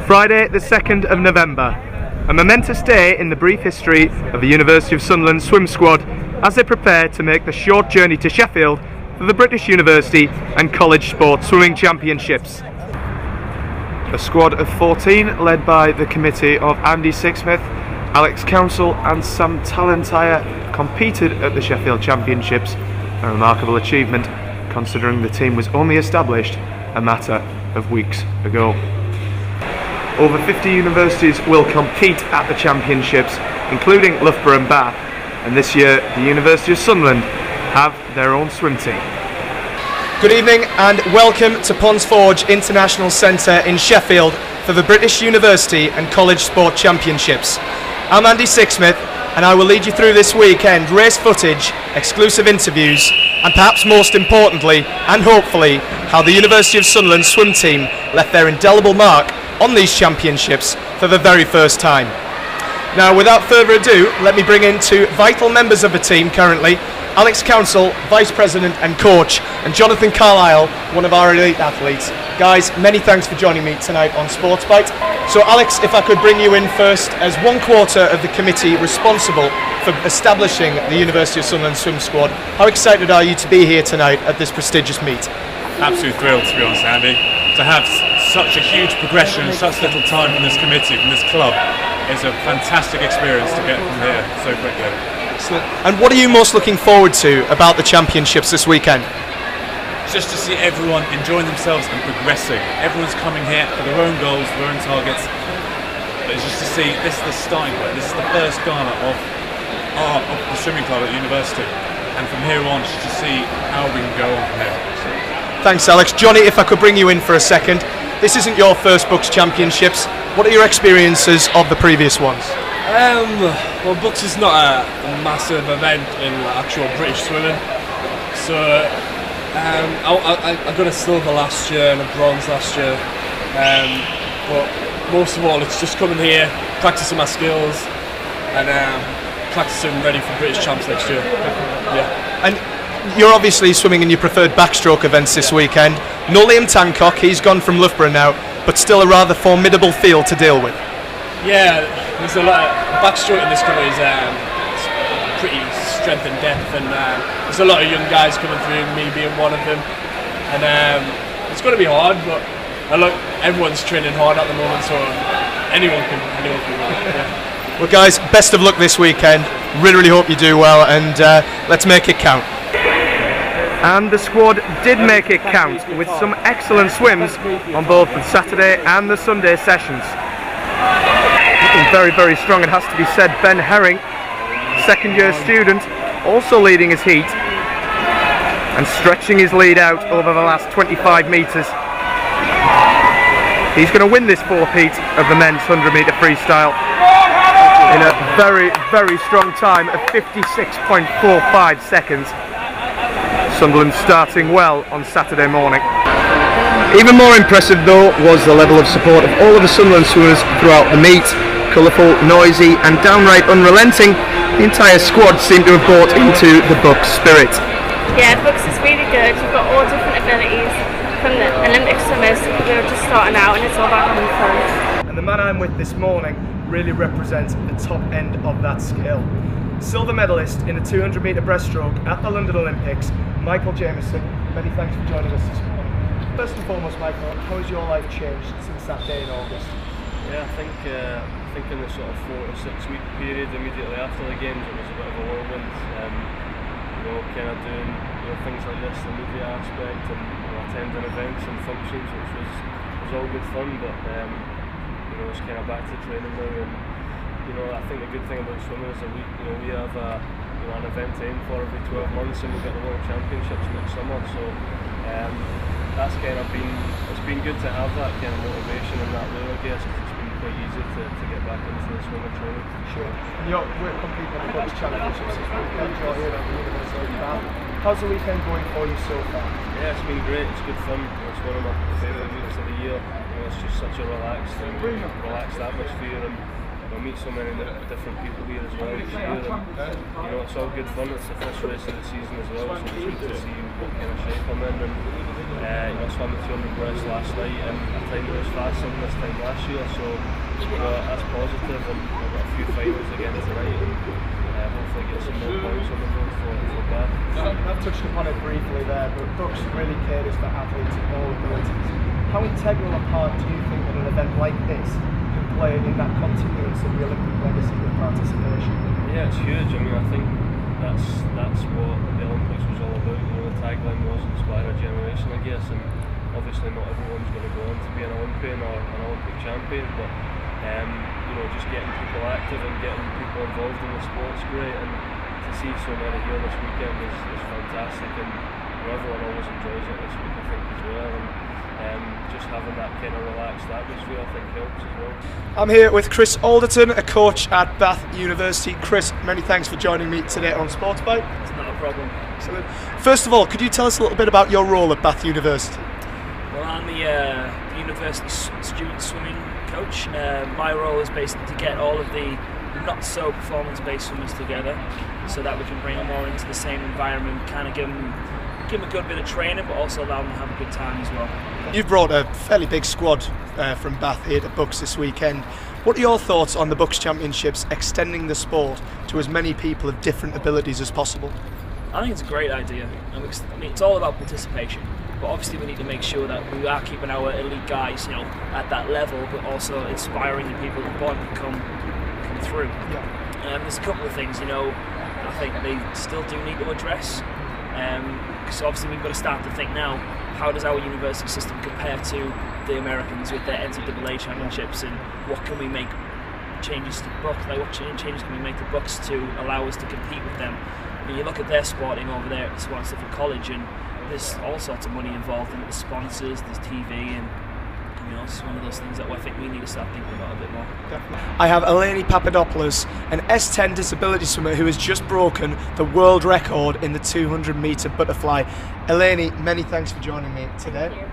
Friday the 2nd of November, a momentous day in the brief history of the University of Sunderland swim squad as they prepare to make the short journey to Sheffield for the British University and College Sports Swimming Championships. A squad of 14 led by the committee of Andy Sixsmith, Alex Council and Sam Talentire competed at the Sheffield Championships, a remarkable achievement considering the team was only established a matter of weeks ago. Over 50 universities will compete at the championships, including Loughborough and Bath, and this year the University of Sunderland have their own swim team. Good evening and welcome to Ponds Forge International Centre in Sheffield for the British University and College Sport Championships. I'm Andy Sixsmith and I will lead you through this weekend race footage, exclusive interviews and perhaps most importantly and hopefully how the University of Sunderland swim team left their indelible mark on these championships for the very first time. Now without further ado, let me bring in two vital members of the team currently, Alex Council, Vice President and Coach, and Jonathan Carlisle, one of our elite athletes. Guys, many thanks for joining me tonight on SportsByte. So Alex, if I could bring you in first, as one quarter of the committee responsible for establishing the University of Sunderland swim squad, how excited are you to be here tonight at this prestigious meet? Absolutely thrilled, to be honest, Andy. To have such a huge progression in such little time from this committee, from this club, is a fantastic experience to get from here so quickly. Excellent. And what are you most looking forward to about the championships this weekend? Just to see everyone enjoying themselves and progressing. Everyone's coming here for their own goals, their own targets. But it's just to see, this is the starting point, this is the first gala of the swimming club at the university. And from here on, just to see how we can go on from here. Thanks, Alex. Johnny, if I could bring you in for a second. This isn't your first BUCS championships. What are your experiences of the previous ones? Well, BUCS is not a massive event in actual British swimming. So I got a silver last year and a bronze last year. But most of all, it's just coming here, practicing my skills, and practicing ready for British champs next year. Yeah. And you're obviously swimming in your preferred backstroke events this weekend. No Liam Tancock, he's gone from Loughborough now, but still a rather formidable field to deal with. Yeah, there's a lot of backstroke in this country is pretty strength and depth, and there's a lot of young guys coming through, me being one of them. And it's going to be hard, but look, everyone's training hard at the moment, so anyone can win. Yeah. Well guys, best of luck this weekend. Really hope you do well, and let's make it count. And the squad did make it count with some excellent swims on both the Saturday and the Sunday sessions. Looking very, very strong, it has to be said. Ben Herring, second year student, also leading his heat and stretching his lead out over the last 25 metres. He's going to win this fourth heat of the men's 100 metre freestyle in a very, very strong time of 56.45 seconds. Sunderland starting well on Saturday morning. Even more impressive though was the level of support of all of the Sunderland swimmers throughout the meet. Colourful, noisy and downright unrelenting, the entire squad seemed to have bought into the BUCS spirit. Yeah, BUCS is really good. You've got all different abilities from the Olympic swimmers who are just starting out, and it's all about having fun. And the man I'm with this morning really represents the top end of that scale. Silver medalist in the 200 metre breaststroke at the London Olympics, Michael Jameson. Many thanks for joining us this morning. First and foremost, Michael, how has your life changed since that day in August? Yeah, I think in the sort of 4 to 6 week period immediately after the games, it was a bit of a whirlwind. Kind of doing things like this, the media aspect, and attending events and functions, which was all good fun. But it's kind of back to training now, and I think the good thing about swimming is that we have an event to aim for every 12 months, and we get the World Championships next summer. So that's it's been good to have that kind of motivation and that lure, I guess, because it's been quite easy to get back into the swimming training. Sure. And we're competing at the BUCS Championships this weekend. You're here at the University of Bath. How's the weekend going for you so far? Yeah, it's been great. It's good fun. It's one of my favourite weeks of the year. It's just such a relaxed atmosphere, and meet so many different people here as well each year, and it's all good fun. It's the first race of the season as well, so it's good to see what kind of shape I'm in, and Swam the 200 breast last night, and I think it was faster than this time last year, so that's positive, and we've got a few finals again tonight, and hopefully get some more points on the board for Bath. I've touched upon it briefly there, but BUCS really caters for athletes of all abilities. How integral a part do you think that an event like this can play in that continuance of the Olympic legacy of participation? Yeah, it's huge. I mean, I think that's what the Olympics was all about. The tagline was inspire a generation, I guess, and obviously not everyone's going to go on to be an Olympian or an Olympic champion, but just getting people active and getting people involved in the sport's great, and to see so many here this weekend is fantastic, and everyone always enjoys it this week, I think, as well, and just having that kind of relaxed atmosphere, I think, helps as well. I'm here with Chris Alderton, a coach at Bath University. Chris, many thanks for joining me today on SportsByte. It's not a problem. Excellent. First of all, could you tell us a little bit about your role at Bath University? Well, I'm the university student swimming coach. My role is basically to get all of the not so performance-based swimmers together, so that we can bring them all into the same environment, kind of give them a good bit of training, but also allow them to have a good time as well. You've brought a fairly big squad from Bath here to BUCS this weekend. What are your thoughts on the BUCS Championships extending the sport to as many people of different abilities as possible? I think it's a great idea. I mean, it's all about participation, but obviously we need to make sure that we are keeping our elite guys, at that level, but also inspiring the people that want to come through. Yeah. There's a couple of things, I think they still do need to address. Because obviously we've got to start to think now, how does our university system compare to the Americans with their NCAA championships, and what can we make changes to BUCS? Like, what changes can we make to BUCS to allow us to compete with them? I mean, you look at their sporting over there at Swan Stafford College, and there's all sorts of money involved in it. There's sponsors, there's TV, and it's one of those things that I think we need to start thinking about a bit more. I have Eleni Papadopoulos, an S10 disability swimmer who has just broken the world record in the 200-metre butterfly. Eleni, many thanks for joining me today. Thank you.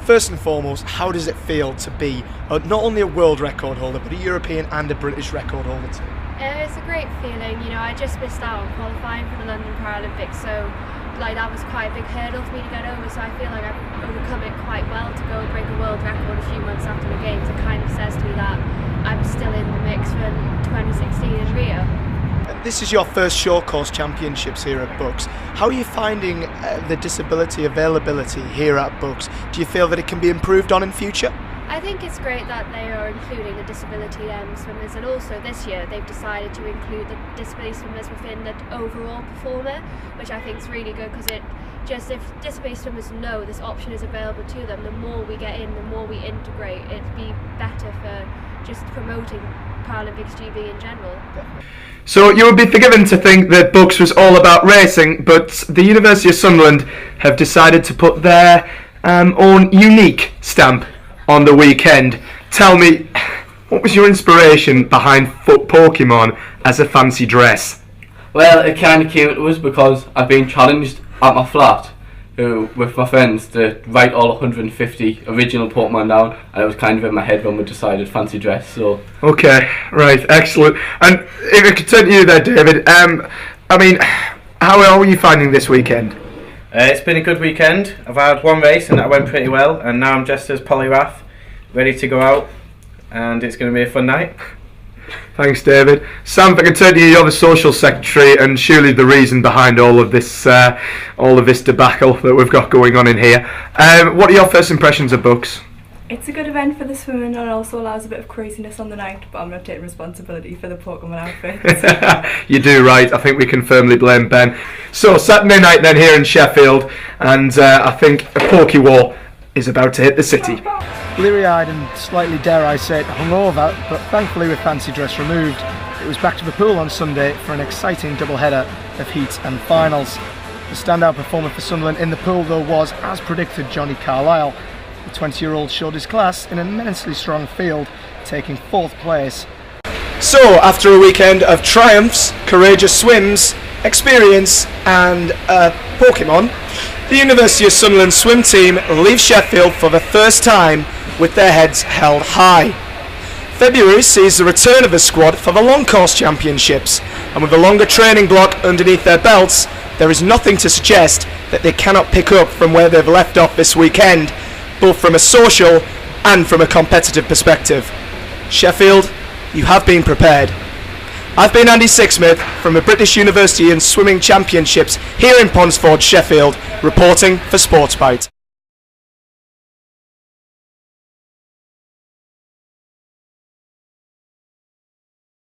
First and foremost, how does it feel to be not only a world record holder, but a European and a British record holder too? It's a great feeling. I just missed out on qualifying for the London Paralympics, so that was quite a big hurdle for me to get over, so I feel like I've overcome it quite well. To go and break a world record a few months after the games, it kind of says to me that I'm still in the mix for 2016 in Rio. This is your first short course championships here at BUCS. How are you finding the disability availability here at BUCS? Do you feel that it can be improved on in future? I think it's great that they are including the disability swimmers, and also this year they've decided to include the disability swimmers within the overall performer, which I think is really good, because if disability swimmers know this option is available to them, the more we get in, the more we integrate, it'd be better for just promoting Paralympics GB in general. So you would be forgiven to think that BUCS was all about racing, but the University of Sunderland have decided to put their own unique stamp on the weekend. Tell me, what was your inspiration behind Pokemon as a fancy dress? Well, it kind of came to us because I've been challenged at my flat with my friends to write all 150 original Pokemon down, and it was kind of in my head when we decided fancy dress. So okay, right, excellent. And if I could turn to you there, David, how are you finding this weekend? It's been a good weekend. I've had one race and that went pretty well, and now I'm just as polyrath, ready to go out, and it's going to be a fun night. Thanks, David. Sam, if I can turn to you, you're the social secretary, and surely the reason behind all of this debacle that we've got going on in here. What are your first impressions of BUCS? It's a good event for the swimming, and it also allows a bit of craziness on the night, but I'm not taking responsibility for the Pokemon outfits. You do right. I think we can firmly blame Ben. So, Saturday night then here in Sheffield, and I think a Pokewar is about to hit the city. Bleary-eyed and slightly, dare I say it, hungover, but thankfully with fancy dress removed, it was back to the pool on Sunday for an exciting double-header of heats and finals. The standout performer for Sunderland in the pool, though, was, as predicted, Johnny Carlisle. The 20-year-old showed his class in an immensely strong field, taking 4th place. So, after a weekend of triumphs, courageous swims, experience and Pokemon, the University of Sunderland swim team leaves Sheffield for the first time with their heads held high. February sees the return of the squad for the long course championships, and with a longer training block underneath their belts, there is nothing to suggest that they cannot pick up from where they've left off this weekend, both from a social and from a competitive perspective. Sheffield, you have been prepared. I've been Andy Sixsmith from the British University and Swimming Championships here in Ponsford, Sheffield, reporting for SportsByte.